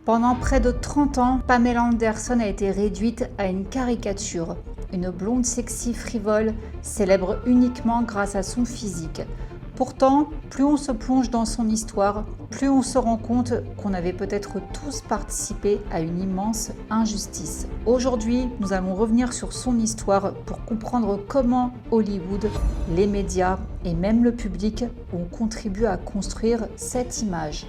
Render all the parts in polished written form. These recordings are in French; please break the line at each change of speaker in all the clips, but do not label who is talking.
Pendant près de 30 ans, Pamela Anderson a été réduite à une caricature. Une blonde sexy frivole, célèbre uniquement grâce à son physique. Pourtant, plus on se plonge dans son histoire, plus on se rend compte qu'on avait peut-être tous participé à une immense injustice. Aujourd'hui, nous allons revenir sur son histoire pour comprendre comment Hollywood, les médias et même le public ont contribué à construire cette image.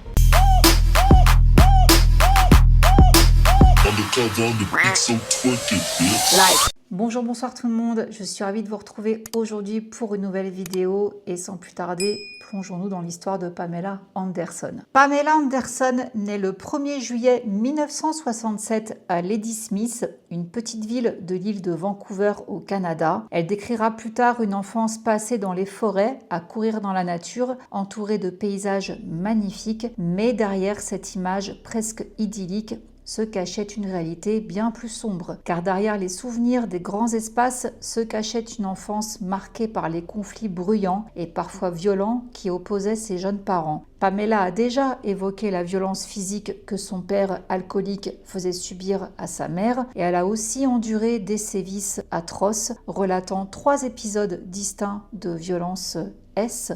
Bonjour, bonsoir tout le monde, je suis ravie de vous retrouver aujourd'hui pour une nouvelle vidéo et sans plus tarder, plongeons-nous dans l'histoire de Pamela Anderson. Pamela Anderson naît le 1er juillet 1967 à Ladysmith, une petite ville de l'île de Vancouver au Canada. Elle décrira plus tard une enfance passée dans les forêts, à courir dans la nature, entourée de paysages magnifiques, mais derrière cette image presque idyllique, se cachait une réalité bien plus sombre, car derrière les souvenirs des grands espaces se cachait une enfance marquée par les conflits bruyants et parfois violents qui opposaient ses jeunes parents. Pamela a déjà évoqué la violence physique que son père alcoolique faisait subir à sa mère et elle a aussi enduré des sévices atroces, relatant 3 épisodes distincts de violence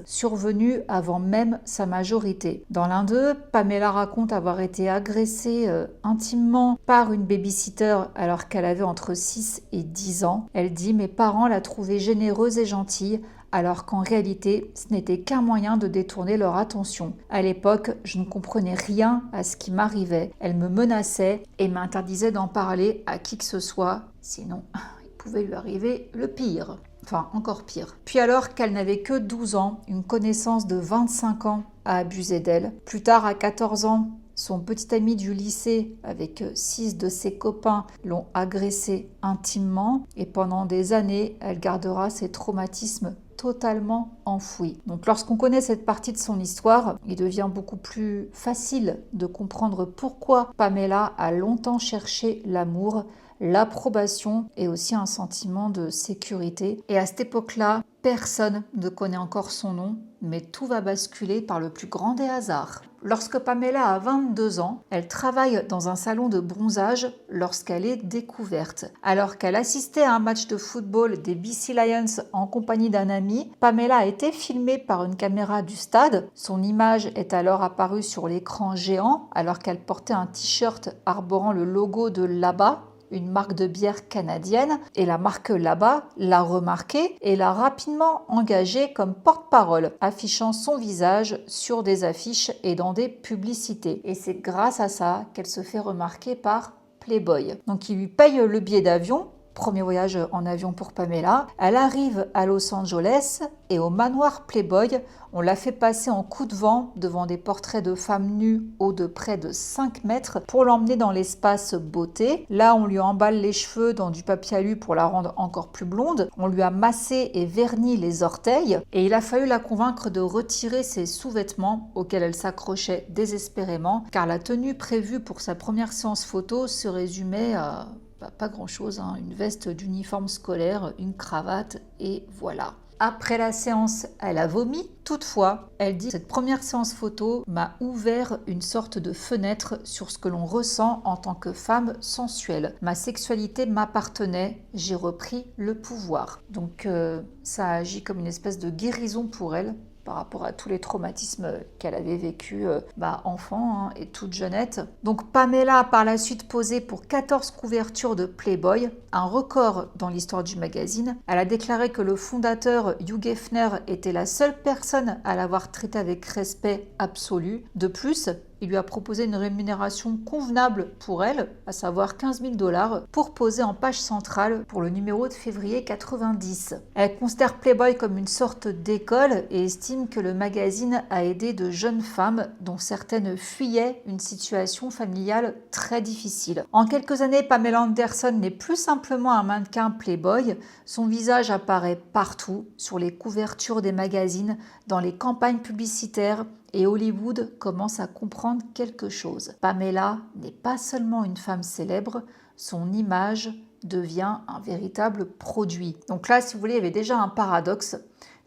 survenue avant même sa majorité. Dans l'un d'eux, Pamela raconte avoir été agressée intimement par une babysitter alors qu'elle avait entre 6 et 10 ans. Elle dit « Mes parents la trouvaient généreuse et gentille », alors qu'en réalité, ce n'était qu'un moyen de détourner leur attention. À l'époque, je ne comprenais rien à ce qui m'arrivait. Elle me menaçait et m'interdisait d'en parler à qui que ce soit, sinon il pouvait lui arriver le pire. Enfin, encore pire. Puis alors qu'elle n'avait que 12 ans, une connaissance de 25 ans a abusé d'elle. Plus tard, à 14 ans, son petit ami du lycée, avec 6 de ses copains, l'ont agressée intimement. Et pendant des années, elle gardera ses traumatismes totalement enfouis. Donc lorsqu'on connaît cette partie de son histoire, il devient beaucoup plus facile de comprendre pourquoi Pamela a longtemps cherché l'amour, l'approbation et aussi un sentiment de sécurité. Et à cette époque-là, personne ne connaît encore son nom, mais tout va basculer par le plus grand des hasards. Lorsque Pamela a 22 ans, elle travaille dans un salon de bronzage lorsqu'elle est découverte. Alors qu'elle assistait à un match de football des BC Lions en compagnie d'un ami, Pamela a été filmée par une caméra du stade. Son image est alors apparue sur l'écran géant alors qu'elle portait un t-shirt arborant le logo de là-bas, une marque de bière canadienne, et la marque là-bas l'a remarquée et l'a rapidement engagée comme porte-parole, affichant son visage sur des affiches et dans des publicités. Et c'est grâce à ça qu'elle se fait remarquer par Playboy. Donc il lui paye le billet d'avion. Premier voyage en avion pour Pamela. Elle arrive à Los Angeles et au manoir Playboy, on l'a fait passer en coup de vent devant des portraits de femmes nues hauts de près de 5 mètres pour l'emmener dans l'espace beauté. Là, on lui emballe les cheveux dans du papier alu pour la rendre encore plus blonde. On lui a massé et verni les orteils et il a fallu la convaincre de retirer ses sous-vêtements auxquels elle s'accrochait désespérément car la tenue prévue pour sa première séance photo se résumait à pas grand-chose, une veste d'uniforme scolaire, une cravate et voilà. Après la séance, elle a vomi. Toutefois, elle dit « Cette première séance photo m'a ouvert une sorte de fenêtre sur ce que l'on ressent en tant que femme sensuelle. Ma sexualité m'appartenait, j'ai repris le pouvoir. » Donc ça a agi comme une espèce de guérison pour elle par rapport à tous les traumatismes qu'elle avait vécu enfant et toute jeunette. Donc Pamela a par la suite posé pour 14 couvertures de Playboy, un record dans l'histoire du magazine. Elle a déclaré que le fondateur Hugh Hefner était la seule personne à l'avoir traitée avec respect absolu. De plus, il lui a proposé une rémunération convenable pour elle, à savoir 15 000 $, pour poser en page centrale pour le numéro de février 90. Elle considère Playboy comme une sorte d'école et estime que le magazine a aidé de jeunes femmes dont certaines fuyaient une situation familiale très difficile. En quelques années, Pamela Anderson n'est plus simplement un mannequin Playboy, son visage apparaît partout, sur les couvertures des magazines, dans les campagnes publicitaires, et Hollywood commence à comprendre quelque chose. Pamela n'est pas seulement une femme célèbre, son image devient un véritable produit. Donc là, si vous voulez, il y avait déjà un paradoxe.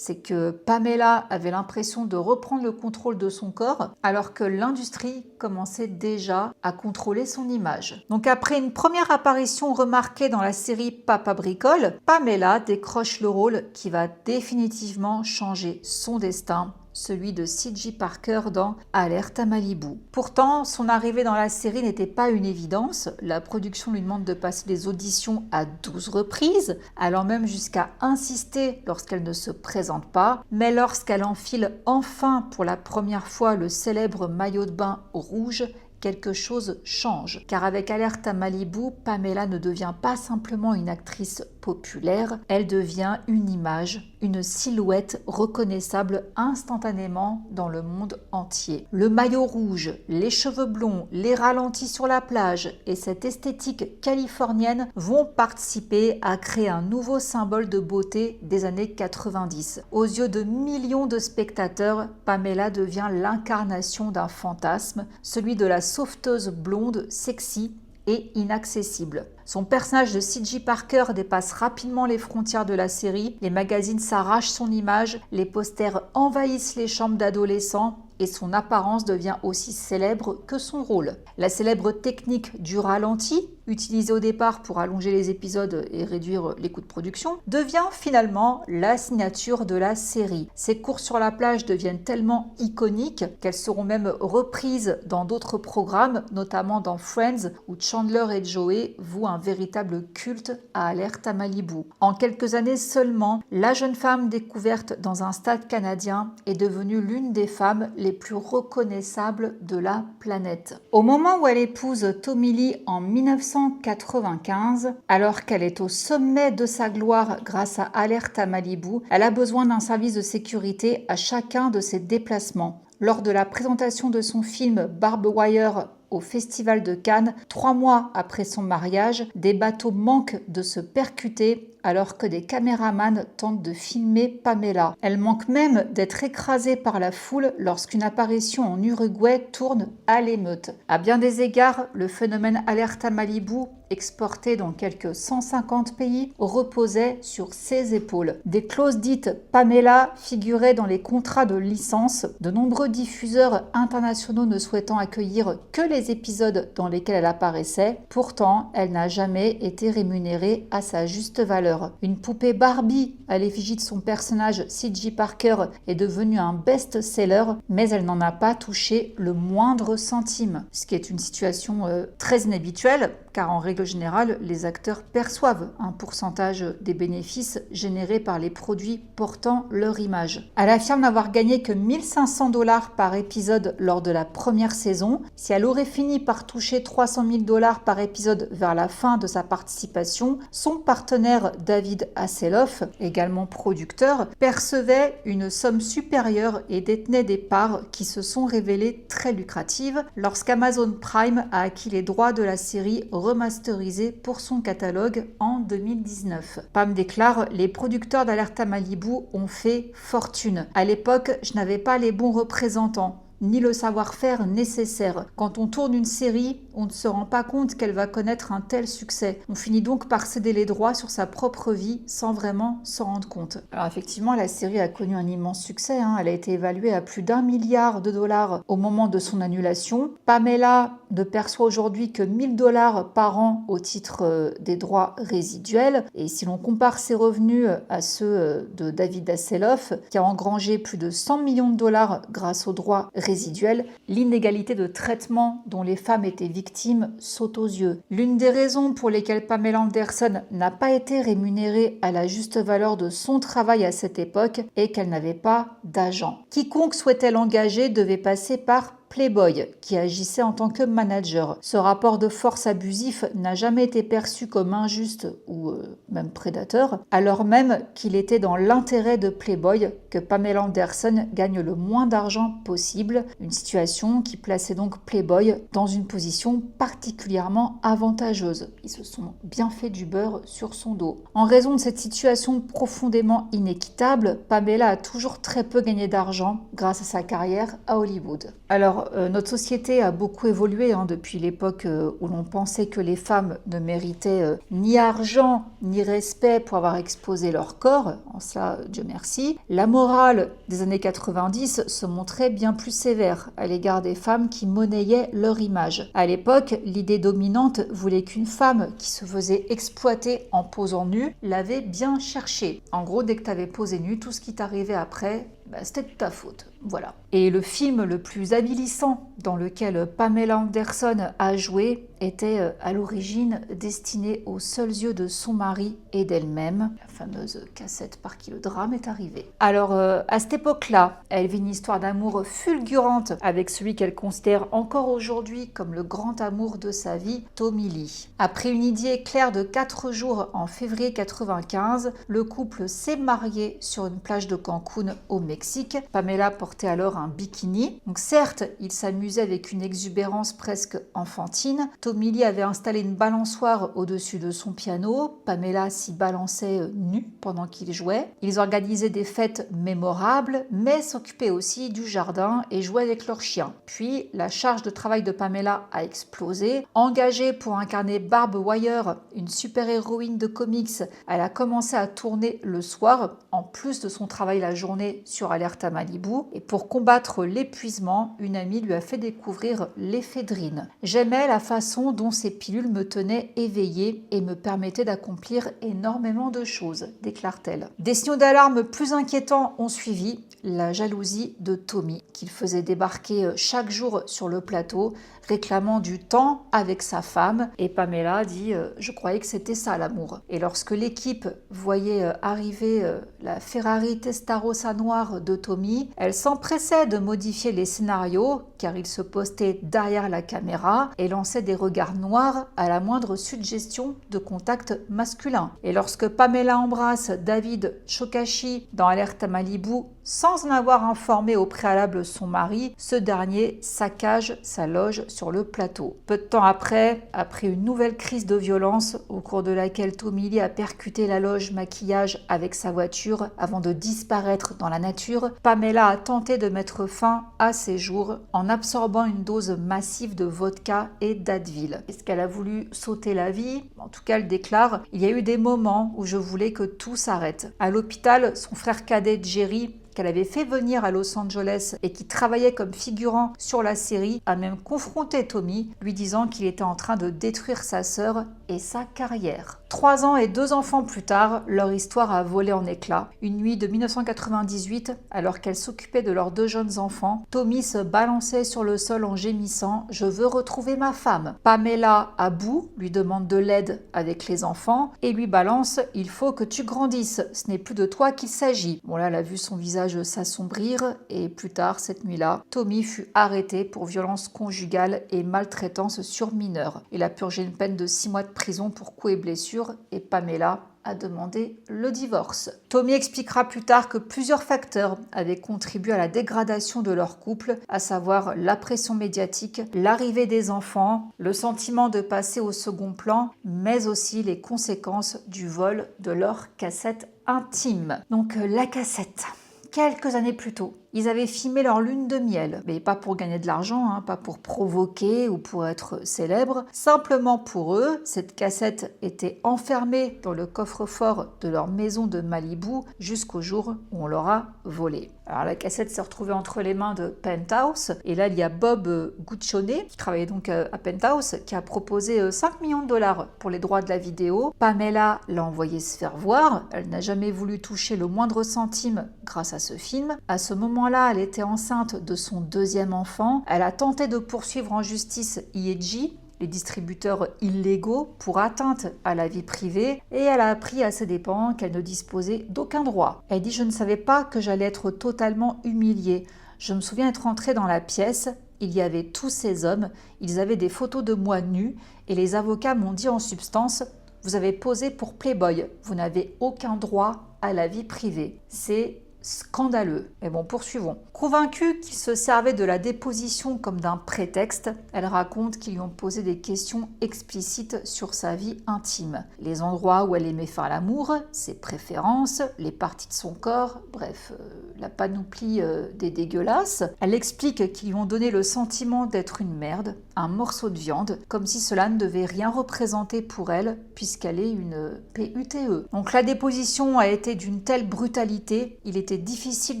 c'est que Pamela avait l'impression de reprendre le contrôle de son corps, alors que l'industrie commençait déjà à contrôler son image. Donc après une première apparition remarquée dans la série Papa Bricole, Pamela décroche le rôle qui va définitivement changer son destin, celui de C.J. Parker dans Alerte à Malibu. Pourtant, son arrivée dans la série n'était pas une évidence. La production lui demande de passer des auditions à 12 reprises, allant même jusqu'à insister lorsqu'elle ne se présente pas. Mais lorsqu'elle enfile enfin pour la première fois le célèbre maillot de bain rouge, quelque chose change. Car avec Alerte à Malibu, Pamela ne devient pas simplement une actrice populaire, elle devient une image, une silhouette reconnaissable instantanément dans le monde entier. Le maillot rouge, les cheveux blonds, les ralentis sur la plage et cette esthétique californienne vont participer à créer un nouveau symbole de beauté des années 90. Aux yeux de millions de spectateurs, Pamela devient l'incarnation d'un fantasme, celui de la sauveteuse blonde sexy et inaccessible. Son personnage de C.J. Parker dépasse rapidement les frontières de la série, les magazines s'arrachent son image, les posters envahissent les chambres d'adolescents et son apparence devient aussi célèbre que son rôle. La célèbre technique du ralenti, utilisée au départ pour allonger les épisodes et réduire les coûts de production, devient finalement la signature de la série. Ces courses sur la plage deviennent tellement iconiques qu'elles seront même reprises dans d'autres programmes, notamment dans Friends, où Chandler et Joey vouent un véritable culte à Alerte à Malibu. En quelques années seulement, la jeune femme découverte dans un stade canadien est devenue l'une des femmes les plus reconnaissables de la planète. Au moment où elle épouse Tommy Lee en 1995, alors qu'elle est au sommet de sa gloire grâce à Alerte à Malibu, elle a besoin d'un service de sécurité à chacun de ses déplacements. Lors de la présentation de son film Barbed Wire au Festival de Cannes, 3 mois après son mariage, des bateaux manquent de se percuter alors que des caméramans tentent de filmer Pamela. Elle manque même d'être écrasée par la foule lorsqu'une apparition en Uruguay tourne à l'émeute. À bien des égards, le phénomène Alerte à Malibu, exporté dans quelques 150 pays, reposait sur ses épaules. Des clauses dites Pamela figuraient dans les contrats de licence, de nombreux diffuseurs internationaux ne souhaitant accueillir que les épisodes dans lesquels elle apparaissait. Pourtant, elle n'a jamais été rémunérée à sa juste valeur. Une poupée Barbie à l'effigie de son personnage C.J. Parker est devenue un best-seller, mais elle n'en a pas touché le moindre centime, ce qui est une situation très inhabituelle, car en règle générale, les acteurs perçoivent un pourcentage des bénéfices générés par les produits portant leur image. Elle affirme n'avoir gagné que 1500 $ par épisode lors de la première saison. Si elle aurait fini par toucher 300 000 $ par épisode vers la fin de sa participation, son partenaire David Hasselhoff, également producteur, percevait une somme supérieure et détenait des parts qui se sont révélées très lucratives lorsqu'Amazon Prime a acquis les droits de la série remasterisée pour son catalogue en 2019. Pam déclare « Les producteurs d'Alerte à Malibu ont fait fortune. À l'époque, je n'avais pas les bons représentants ni le savoir-faire nécessaire. Quand on tourne une série, on ne se rend pas compte qu'elle va connaître un tel succès. On finit donc par céder les droits sur sa propre vie sans vraiment s'en rendre compte. » Alors effectivement, la série a connu un immense succès. Elle a été évaluée à plus d'1 milliard de dollars au moment de son annulation. Pamela ne perçoit aujourd'hui que 1000 $ par an au titre des droits résiduels. Et si l'on compare ses revenus à ceux de David Hasselhoff, qui a engrangé plus de 100 millions de dollars grâce aux droits résiduels, l'inégalité de traitement dont les femmes étaient victimes saute aux yeux. L'une des raisons pour lesquelles Pamela Anderson n'a pas été rémunérée à la juste valeur de son travail à cette époque est qu'elle n'avait pas d'agent. Quiconque souhaitait l'engager devait passer par Playboy, qui agissait en tant que manager. Ce rapport de force abusif n'a jamais été perçu comme injuste ou même prédateur, alors même qu'il était dans l'intérêt de Playboy que Pamela Anderson gagne le moins d'argent possible, une situation qui plaçait donc Playboy dans une position particulièrement avantageuse. Ils se sont bien fait du beurre sur son dos. En raison de cette situation profondément inéquitable, Pamela a toujours très peu gagné d'argent grâce à sa carrière à Hollywood. Alors, Alors, notre société a beaucoup évolué depuis l'époque où l'on pensait que les femmes ne méritaient ni argent ni respect pour avoir exposé leur corps. En cela, Dieu merci. La morale des années 90 se montrait bien plus sévère à l'égard des femmes qui monnayaient leur image. À l'époque, l'idée dominante voulait qu'une femme qui se faisait exploiter en posant nue l'avait bien cherché. En gros, dès que tu avais posé nu, tout ce qui t'arrivait après, c'était de ta faute. Voilà. Et le film le plus avilissant dans lequel Pamela Anderson a joué était à l'origine destiné aux seuls yeux de son mari et d'elle-même. La fameuse cassette par qui le drame est arrivé. Alors, à cette époque-là, elle vit une histoire d'amour fulgurante avec celui qu'elle considère encore aujourd'hui comme le grand amour de sa vie, Tommy Lee. Après une idée claire de 4 jours en février 95, le couple s'est marié sur une plage de Cancun au Mexique. Pamela portait alors un bikini. Donc certes, il s'amusait avec une exubérance presque enfantine. Tommy Lee avait installé une balançoire au-dessus de son piano. Pamela s'y balançait nue pendant qu'il jouait. Ils organisaient des fêtes mémorables, mais s'occupaient aussi du jardin et jouaient avec leurs chiens. Puis, la charge de travail de Pamela a explosé. Engagée pour incarner Barb Wire, une super-héroïne de comics, elle a commencé à tourner le soir, en plus de son travail la journée sur Alerte à Malibu. Et pour combattre l'épuisement, une amie lui a fait découvrir l'éphédrine. J'aimais la façon dont ces pilules me tenaient éveillée et me permettaient d'accomplir énormément de choses, déclare-t-elle. Des signaux d'alarme plus inquiétants ont suivi, la jalousie de Tommy, qu'il faisait débarquer chaque jour sur le plateau, réclamant du temps avec sa femme. Et Pamela dit « Je croyais que c'était ça l'amour ». Et lorsque l'équipe voyait arriver la Ferrari Testarossa noire de Tommy, elle s'empressait de modifier les scénarios car il se postait derrière la caméra et lançait des regards noirs à la moindre suggestion de contact masculin. Et lorsque Pamela embrasse David Chokachi dans Alerte à Malibu sans en avoir informé au préalable son mari, ce dernier saccage sa loge sur le plateau. Peu de temps après une nouvelle crise de violence au cours de laquelle Tommy Lee a percuté la loge maquillage avec sa voiture avant de disparaître dans la nature, Pamela a tenté de mettre fin à ses jours en absorbant une dose massive de vodka et d'Advil. Est-ce qu'elle a voulu sauter la vie? En tout cas, elle déclare « Il y a eu des moments où je voulais que tout s'arrête ». À l'hôpital, son frère cadet Jerry, qu'elle avait fait venir à Los Angeles et qui travaillait comme figurant sur la série, a même confronté Tommy, lui disant qu'il était en train de détruire sa sœur et sa carrière. 3 ans et 2 enfants plus tard, leur histoire a volé en éclats. Une nuit de 1998, alors qu'elle s'occupait de leurs 2 jeunes enfants, Tommy se balançait sur le sol en gémissant « Je veux retrouver ma femme ». Pamela, à bout, lui demande de l'aide avec les enfants et lui balance « Il faut que tu grandisses, ce n'est plus de toi qu'il s'agit ». Bon là, elle a vu son visage s'assombrir et plus tard cette nuit-là, Tommy fut arrêté pour violence conjugale et maltraitance sur mineur. Il a purgé une peine de 6 mois de prison pour coups et blessures et Pamela a demandé le divorce. Tommy expliquera plus tard que plusieurs facteurs avaient contribué à la dégradation de leur couple, à savoir la pression médiatique, l'arrivée des enfants, le sentiment de passer au second plan, mais aussi les conséquences du vol de leur cassette intime. Donc la cassette. Quelques années plus tôt, ils avaient filmé leur lune de miel, mais pas pour gagner de l'argent, pas pour provoquer ou pour être célèbres. Simplement pour eux, cette cassette était enfermée dans le coffre-fort de leur maison de Malibu jusqu'au jour où on l'aura volée. Alors la cassette s'est retrouvée entre les mains de Penthouse, et là il y a Bob Guccione, qui travaillait donc à Penthouse, qui a proposé 5 millions de dollars pour les droits de la vidéo. Pamela l'a envoyé se faire voir, elle n'a jamais voulu toucher le moindre centime grâce à ce film. À ce moment-là, elle était enceinte de son 2e enfant. Elle a tenté de poursuivre en justice IEG, les distributeurs illégaux, pour atteinte à la vie privée, et elle a appris à ses dépens qu'elle ne disposait d'aucun droit. Elle dit « Je ne savais pas que j'allais être totalement humiliée. Je me souviens être entrée dans la pièce, il y avait tous ces hommes, ils avaient des photos de moi nue, et les avocats m'ont dit en substance « Vous avez posé pour Playboy, vous n'avez aucun droit à la vie privée. » C'est scandaleux. Mais bon, poursuivons. Convaincue qu'il se servait de la déposition comme d'un prétexte, elle raconte qu'ils lui ont posé des questions explicites sur sa vie intime. Les endroits où elle aimait faire l'amour, ses préférences, les parties de son corps, bref, la panoplie des dégueulasses. Elle explique qu'ils lui ont donné le sentiment d'être une merde, un morceau de viande, comme si cela ne devait rien représenter pour elle, puisqu'elle est une PUTE. Donc la déposition a été d'une telle brutalité, il était difficile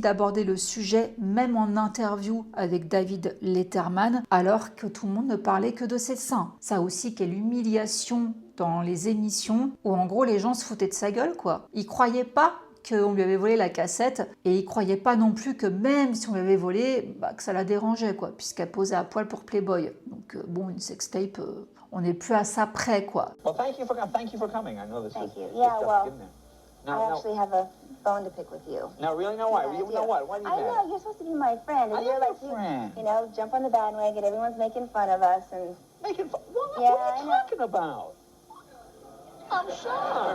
d'aborder le sujet, même en interview avec David Letterman, alors que tout le monde ne parlait que de ses seins. Ça aussi, quelle humiliation dans les émissions, où en gros les gens se foutaient de sa gueule, quoi. Ils croyaient pas qu'on lui avait volé la cassette, et il croyait pas non plus que même si on lui avait volé, que ça la dérangeait, quoi, puisqu'elle posait à poil pour Playboy. Donc bon, une sextape, on n'est plus à ça près, quoi.
Well, thank you for coming. I know this
Thank
is
you.
it's
Yeah,
tough
well,
to get in there.
I actually have a bone to pick with you.
No, really? No, why?
Yeah,
You
I
know
do.
what? Why do you
I
mad?
know, you're supposed to be my friend, and
I
you're
am
like,
your friend.
you know, jump on the bandwagon, everyone's making fun of us, and
Making fun? What,
Yeah,
what are
I
you
know.
talking about? I'm sorry.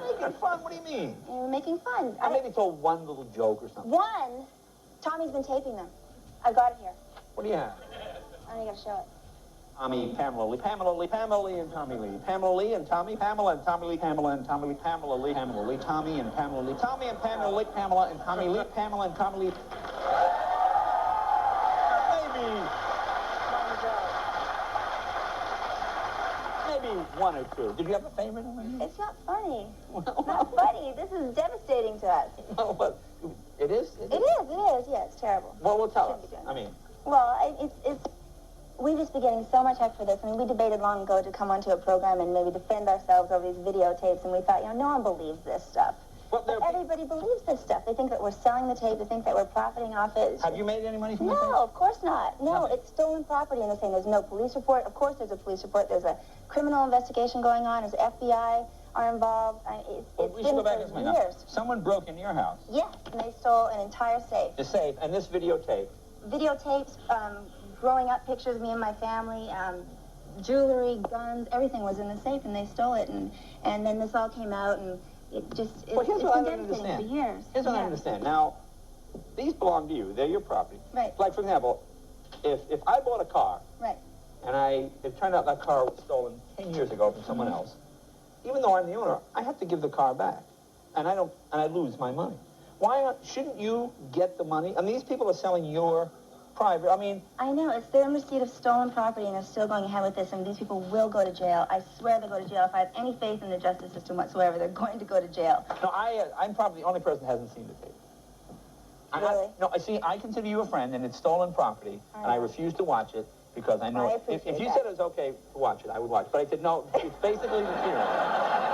Making fun? What do you mean?
you're making fun.
I maybe told one little joke or something.
One, Tommy's been taping them. I've got it here.
What do you have?
I don't gotta show it.
Tommy, Pamela Lee, Pamela Lee, Pamela Lee, and Tommy Lee. Pamela Lee and Tommy, Pamela and Tommy Lee, Pamela and Tommy Lee, Pamela Lee, Pamela Lee, Tommy and Pamela Lee, Tommy and Pamela Lee, Pamela and Tommy Lee, Pamela and Tommy Lee. Maybe one or two. Did you have a favorite?
It's not funny. Not funny. This is devastating to us.
No, but it is.
It is. Yeah, it's terrible.
Well, tell us.
Shouldn't be doing
I mean,
Well, we've just been getting so much heck for this. I mean, we debated long ago to come onto a program and maybe defend ourselves over these videotapes, and we thought, no one believes this stuff.
well,
But everybody believes this stuff. They think that we're selling the tape. They think that we're profiting off it.
have you made any money from this?
No, of course not. No,
Nothing.
it's stolen property, and they're saying there's no police report. Of course there's a police report. There's a criminal investigation going on. There's FBI are involved.
Well,
It's
we should
been
go back
for
and find
years.
out. Someone broke into your house,
Yes, and they stole an entire safe.
the safe, and this videotape.
Videotapes, growing up pictures of me and my family, jewelry, guns, everything was in the safe, and they stole it. And then this all came out, and it's
Well, here's what I
been
don't
devastating
understand.
for years.
Here's what I
Yeah.
understand. Now, these belong to you. They're your property.
Right.
Like, for example, if I bought a car
Right.
and it turned out that car was stolen 10 years ago from someone else, even though I'm the owner, I have to give the car back, and I lose my money. Shouldn't you get the money? I mean, these people are selling your private. I mean,
I know, it's their receipt of stolen property, and they're still going ahead with this, and these people will go to jail. I swear they'll go to jail. If I have any faith in the justice system whatsoever, they're going to go to jail.
no, I'm probably the only person that hasn't seen the tape.
Really?
I consider you a friend, and it's stolen property, and I refuse to watch it because I know
I
if
appreciate
you
that.
said it was okay to watch it, I would watch it. But I said no. It's basically material.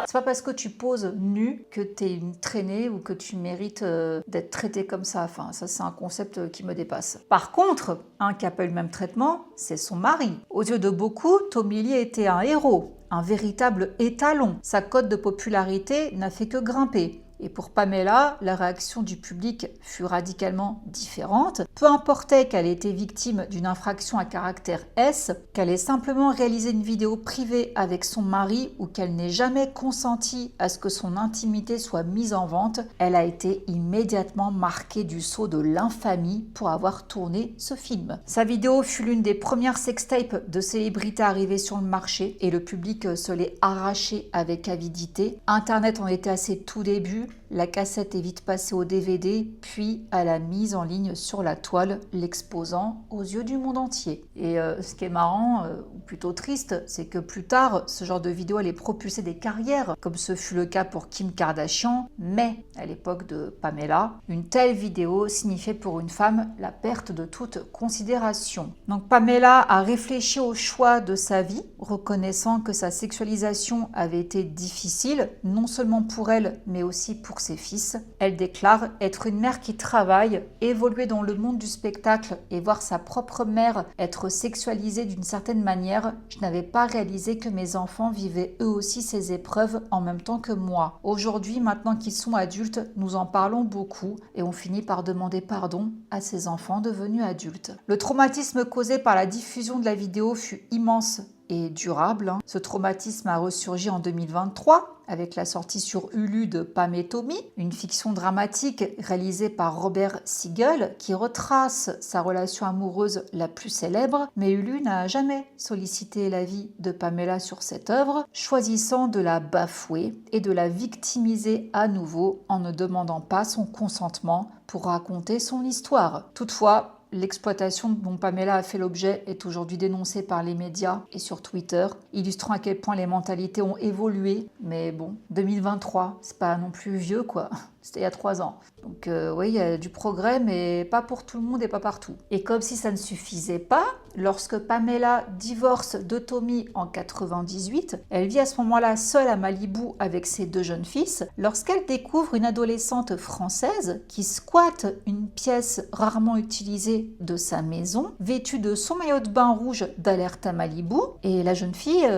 C'est pas parce que tu poses nu que t'es une traînée ou que tu mérites d'être traité comme ça. Enfin, ça, c'est un concept qui me dépasse. Par contre, un qui a pas eu le même traitement, c'est son mari. Aux yeux de beaucoup, Tommy Lee était un héros, un véritable étalon. Sa cote de popularité n'a fait que grimper. Et pour Pamela, la réaction du public fut radicalement différente. Peu importait qu'elle ait été victime d'une infraction à caractère S, qu'elle ait simplement réalisé une vidéo privée avec son mari ou qu'elle n'ait jamais consenti à ce que son intimité soit mise en vente, elle a été immédiatement marquée du sceau de l'infamie pour avoir tourné ce film. Sa vidéo fut l'une des premières sextapes de célébrités arrivées sur le marché et le public se l'est arraché avec avidité. Internet en était à ses tout débuts. La cassette est vite passée au DVD, puis à la mise en ligne sur la toile, l'exposant aux yeux du monde entier. Et ce qui est marrant, ou plutôt triste, c'est que plus tard, ce genre de vidéo allait propulser des carrières, comme ce fut le cas pour Kim Kardashian, mais à l'époque de Pamela, une telle vidéo signifiait pour une femme la perte de toute considération. Donc Pamela a réfléchi au choix de sa vie, reconnaissant que sa sexualisation avait été difficile, non seulement pour elle, mais aussi pour ses fils. Elle déclare être une mère qui travaille, évoluer dans le monde du spectacle et voir sa propre mère être sexualisée d'une certaine manière. Je n'avais pas réalisé que mes enfants vivaient eux aussi ces épreuves en même temps que moi. Aujourd'hui, maintenant qu'ils sont adultes, nous en parlons beaucoup et on finit par demander pardon à ces enfants devenus adultes. Le traumatisme causé par la diffusion de la vidéo fut immense et durable. Ce traumatisme a ressurgi en 2023 avec la sortie sur Hulu de Pam et Tommy, une fiction dramatique réalisée par Robert Siegel qui retrace sa relation amoureuse la plus célèbre, mais Hulu n'a jamais sollicité l'avis de Pamela sur cette œuvre, choisissant de la bafouer et de la victimiser à nouveau en ne demandant pas son consentement pour raconter son histoire. Toutefois, l'exploitation dont Pamela a fait l'objet est aujourd'hui dénoncée par les médias et sur Twitter, illustrant à quel point les mentalités ont évolué. Mais bon, 2023, c'est pas non plus vieux quoi, c'était il y a 3 ans. Donc oui, il y a du progrès, mais pas pour tout le monde et pas partout. Et comme si ça ne suffisait pas, lorsque Pamela divorce de Tommy en 98, elle vit à ce moment-là seule à Malibu avec ses 2 jeunes fils, lorsqu'elle découvre une adolescente française qui squatte une pièce rarement utilisée de sa maison, vêtue de son maillot de bain rouge d'Alerta Malibu, et la jeune fille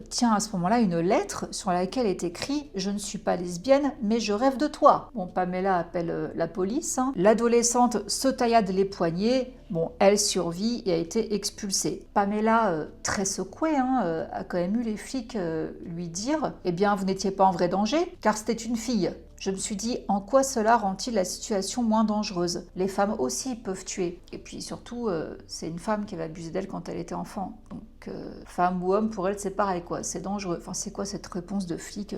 tient à ce moment-là une lettre sur laquelle est écrit « Je ne suis pas lesbienne, mais je rêve de toi ». Bon, Pamela appelle la police. L'adolescente se taillade les poignets. Bon, elle survit et a été expulsée. Pamela, très secouée, a quand même eu les flics lui dire « Eh bien, vous n'étiez pas en vrai danger, car c'était une fille ». Je me suis dit, en quoi cela rend-il la situation moins dangereuse? Les femmes aussi peuvent tuer. Et puis surtout, c'est une femme qui avait abusé d'elle quand elle était enfant. Donc, femme ou homme, pour elle, c'est pareil, quoi. C'est dangereux. Enfin, c'est quoi cette réponse de flic?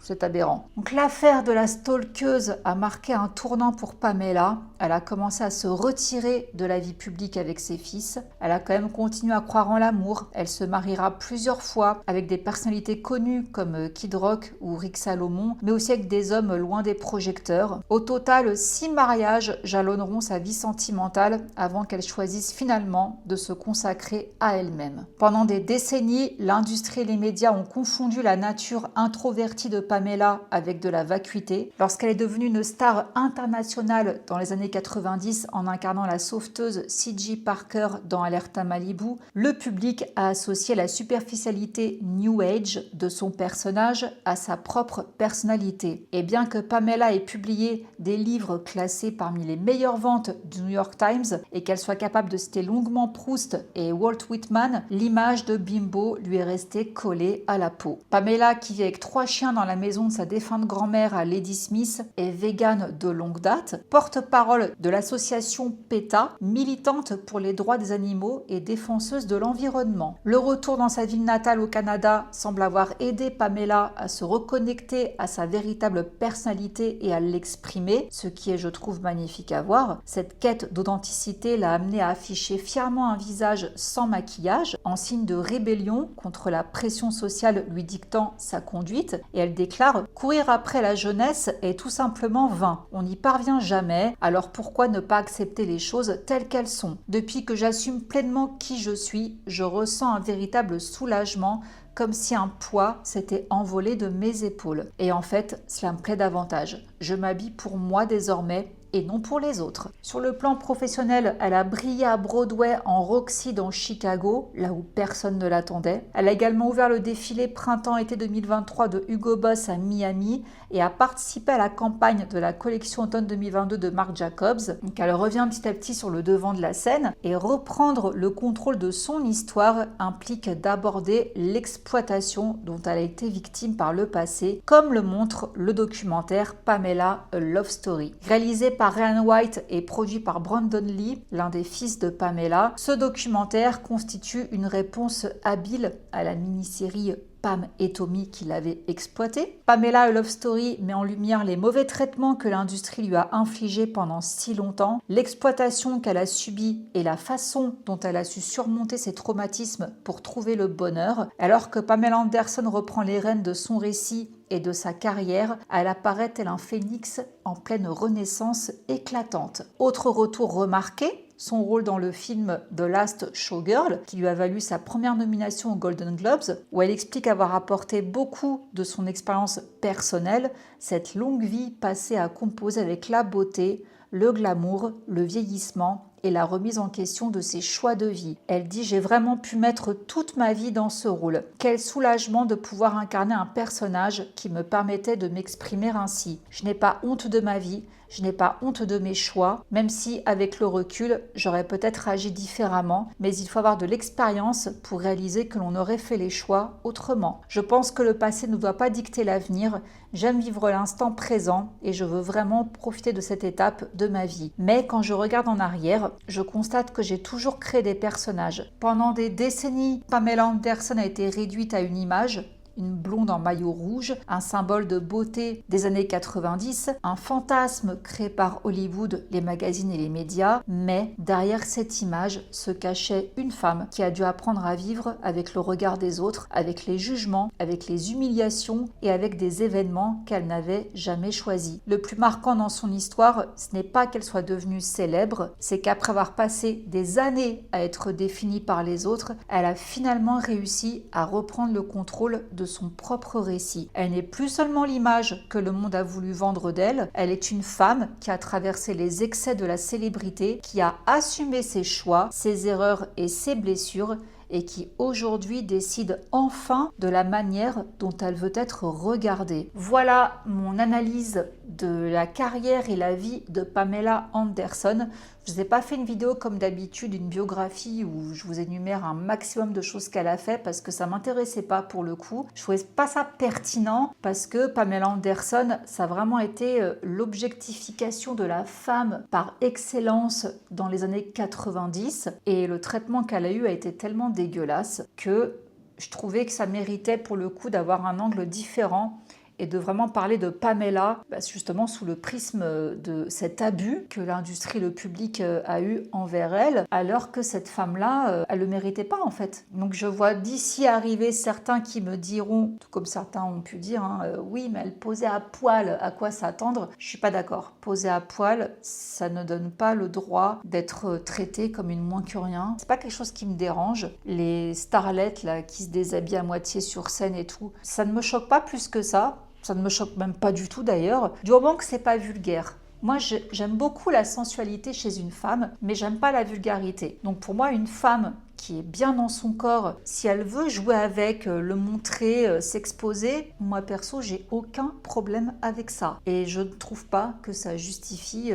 C'est aberrant. Donc, l'affaire de la stalkeuse a marqué un tournant pour Pamela. Elle a commencé à se retirer de la vie publique avec ses fils. Elle a quand même continué à croire en l'amour. Elle se mariera plusieurs fois avec des personnalités connues comme Kid Rock ou Rick Salomon, mais aussi avec des hommes loin des projecteurs. Au total, 6 mariages jalonneront sa vie sentimentale avant qu'elle choisisse finalement de se consacrer à elle-même. Pendant des décennies, l'industrie et les médias ont confondu la nature introvertie de Pamela avec de la vacuité. Lorsqu'elle est devenue une star internationale dans les années 90 en incarnant la sauveteuse C.J. Parker dans Alerta Malibu, le public a associé la superficialité New Age de son personnage à sa propre personnalité. Et bien que Pamela ait publié des livres classés parmi les meilleures ventes du New York Times et qu'elle soit capable de citer longuement Proust et Walt Whitman, l'image de bimbo lui est restée collée à la peau. Pamela, qui vit avec 3 chiens dans la maison de sa défunte grand-mère à Lady Smith, est végane de longue date, porte-parole de l'association PETA, militante pour les droits des animaux et défenseuse de l'environnement. Le retour dans sa ville natale au Canada semble avoir aidé Pamela à se reconnecter à sa véritable personnalité et à l'exprimer, ce qui est, je trouve, magnifique à voir. Cette quête d'authenticité l'a amenée à afficher fièrement un visage sans maquillage, en signe de rébellion contre la pression sociale lui dictant sa conduite, et elle déclare « Courir après la jeunesse est tout simplement vain. On n'y parvient jamais, alors pourquoi ne pas accepter les choses telles qu'elles sont? Depuis que j'assume pleinement qui je suis, je ressens un véritable soulagement, comme si un poids s'était envolé de mes épaules. Et en fait, cela me plaît davantage. Je m'habille pour moi désormais et non pour les autres. Sur le plan professionnel, elle a brillé à Broadway en Roxy dans Chicago, là où personne ne l'attendait. Elle a également ouvert le défilé printemps-été 2023 de Hugo Boss à Miami et a participé à la campagne de la collection automne 2022 de Marc Jacobs. Donc elle revient petit à petit sur le devant de la scène et reprendre le contrôle de son histoire implique d'aborder l'exploitation dont elle a été victime par le passé, comme le montre le documentaire Pamela, A Love Story. Réalisé par Ryan White et produit par Brandon Lee, l'un des fils de Pamela, ce documentaire constitue une réponse habile à la mini-série Pam et Tommy qui l'avaient exploité. Pamela, A Love Story met en lumière les mauvais traitements que l'industrie lui a infligés pendant si longtemps, l'exploitation qu'elle a subie et la façon dont elle a su surmonter ses traumatismes pour trouver le bonheur. Alors que Pamela Anderson reprend les rênes de son récit et de sa carrière, elle apparaît tel un phénix en pleine renaissance éclatante. Autre retour remarqué, son rôle dans le film The Last Showgirl, qui lui a valu sa première nomination aux Golden Globes, où elle explique avoir apporté beaucoup de son expérience personnelle, cette longue vie passée à composer avec la beauté, le glamour, le vieillissement et la remise en question de ses choix de vie. Elle dit « J'ai vraiment pu mettre toute ma vie dans ce rôle. Quel soulagement de pouvoir incarner un personnage qui me permettait de m'exprimer ainsi. Je n'ai pas honte de ma vie. Je n'ai pas honte de mes choix, même si, avec le recul, j'aurais peut-être agi différemment, mais il faut avoir de l'expérience pour réaliser que l'on aurait fait les choix autrement. Je pense que le passé ne doit pas dicter l'avenir. J'aime vivre l'instant présent et je veux vraiment profiter de cette étape de ma vie. Mais quand je regarde en arrière, je constate que j'ai toujours créé des personnages. Pendant des décennies, Pamela Anderson a été réduite à une image, une blonde en maillot rouge, un symbole de beauté des années 90, un fantasme créé par Hollywood, les magazines et les médias, mais derrière cette image se cachait une femme qui a dû apprendre à vivre avec le regard des autres, avec les jugements, avec les humiliations et avec des événements qu'elle n'avait jamais choisis. Le plus marquant dans son histoire, ce n'est pas qu'elle soit devenue célèbre, c'est qu'après avoir passé des années à être définie par les autres, elle a finalement réussi à reprendre le contrôle de son propre récit. Elle n'est plus seulement l'image que le monde a voulu vendre d'elle, elle est une femme qui a traversé les excès de la célébrité, qui a assumé ses choix, ses erreurs et ses blessures, et qui aujourd'hui décide enfin de la manière dont elle veut être regardée. Voilà mon analyse de la carrière et la vie de Pamela Anderson. Je ne vous ai pas fait une vidéo comme d'habitude, une biographie où je vous énumère un maximum de choses qu'elle a fait parce que ça ne m'intéressait pas pour le coup. Je ne trouvais pas ça pertinent parce que Pamela Anderson, ça a vraiment été l'objectification de la femme par excellence dans les années 90 et le traitement qu'elle a eu a été tellement dégueulasse que je trouvais que ça méritait pour le coup d'avoir un angle différent et de vraiment parler de Pamela justement sous le prisme de cet abus que l'industrie, le public a eu envers elle, alors que cette femme-là, elle ne le méritait pas en fait. Donc je vois d'ici arriver certains qui me diront, tout comme certains ont pu dire, oui mais elle posait à poil, à quoi s'attendre? Je suis pas d'accord. Poser à poil, ça ne donne pas le droit d'être traité comme une moins que rien. C'est pas quelque chose qui me dérange. Les starlettes là, qui se déshabillent à moitié sur scène et tout, ça ne me choque pas plus que ça. Ça ne me choque même pas du tout d'ailleurs, du moment que c'est pas vulgaire. Moi, j'aime beaucoup la sensualité chez une femme, mais j'aime pas la vulgarité. Donc pour moi, une femme qui est bien dans son corps, si elle veut jouer avec, le montrer, s'exposer, moi perso, j'ai aucun problème avec ça. Et je ne trouve pas que ça justifie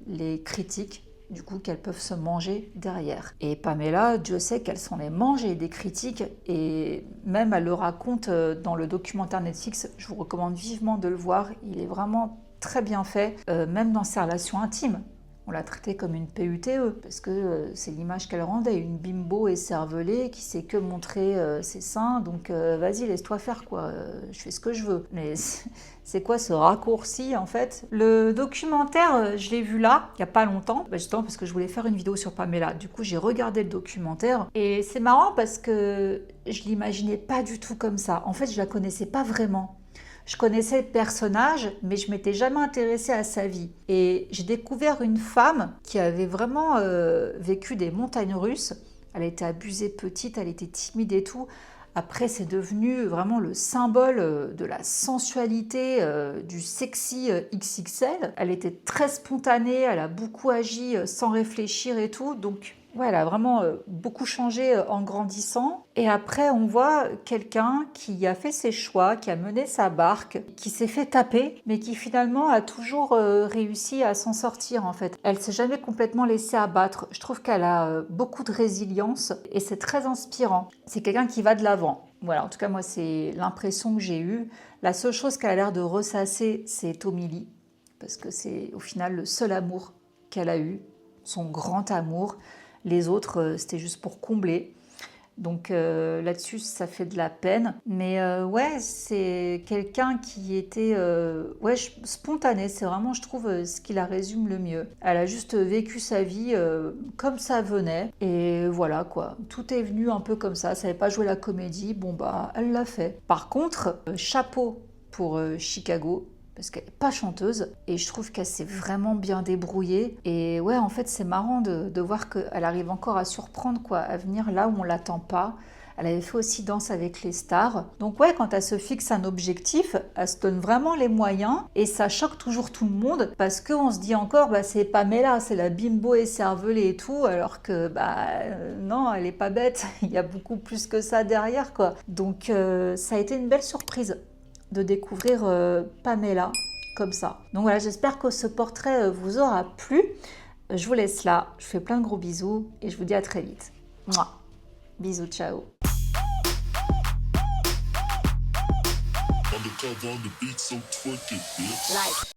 les critiques du coup qu'elles peuvent se manger derrière. Et Pamela, Dieu sait qu'elle s'en est mangée des critiques et même elle le raconte dans le documentaire Netflix, je vous recommande vivement de le voir, il est vraiment très bien fait, même dans ses relations intimes. On l'a traitée comme une PUTE parce que c'est l'image qu'elle rendait, une bimbo écervelée qui sait que montrer ses seins, donc vas-y laisse-toi faire quoi, je fais ce que je veux. Mais c'est quoi ce raccourci en fait? Le documentaire, je l'ai vu là, il n'y a pas longtemps, justement parce que je voulais faire une vidéo sur Pamela. Du coup j'ai regardé le documentaire et c'est marrant parce que je l'imaginais pas du tout comme ça. En fait je la connaissais pas vraiment. Je connaissais le personnage, mais je m'étais jamais intéressée à sa vie. Et j'ai découvert une femme qui avait vraiment vécu des montagnes russes. Elle a été abusée petite, elle était timide et tout. Après, c'est devenu vraiment le symbole de la sensualité, du sexy XXL. Elle était très spontanée, elle a beaucoup agi sans réfléchir et tout. Donc, ouais, elle a vraiment beaucoup changé en grandissant. Et après, on voit quelqu'un qui a fait ses choix, qui a mené sa barque, qui s'est fait taper, mais qui finalement a toujours réussi à s'en sortir en fait. Elle s'est jamais complètement laissée abattre. Je trouve qu'elle a beaucoup de résilience et c'est très inspirant. C'est quelqu'un qui va de l'avant. Voilà, en tout cas, moi, c'est l'impression que j'ai eue. La seule chose qu'elle a l'air de ressasser, c'est Tommy Lee, parce que c'est au final le seul amour qu'elle a eu, son grand amour. Les autres, c'était juste pour combler. Donc là-dessus, ça fait de la peine. Mais ouais, c'est quelqu'un qui était spontané. C'est vraiment, je trouve, ce qui la résume le mieux. Elle a juste vécu sa vie comme ça venait. Et voilà, quoi. Tout est venu un peu comme ça. Elle savait pas jouer la comédie. Bon, bah, elle l'a fait. Par contre, chapeau pour Chicago. Parce qu'elle n'est pas chanteuse et je trouve qu'elle s'est vraiment bien débrouillée. Et ouais, en fait, c'est marrant de voir qu'elle arrive encore à surprendre, quoi, à venir là où on ne l'attend pas. Elle avait fait aussi Danse avec les stars. Donc ouais, quand elle se fixe un objectif, elle se donne vraiment les moyens et ça choque toujours tout le monde parce qu'on se dit encore, c'est Pamela, c'est la bimbo et cervelée et tout, alors que non, elle est pas bête, il y a beaucoup plus que ça derrière, quoi. Donc ça a été une belle surprise de découvrir Pamela comme ça. Donc voilà, j'espère que ce portrait vous aura plu. Je vous laisse là, je vous fais plein de gros bisous et je vous dis à très vite. Mouah. Bisous, ciao.
Undercover on the beat, so twerk it, bitch.
Like.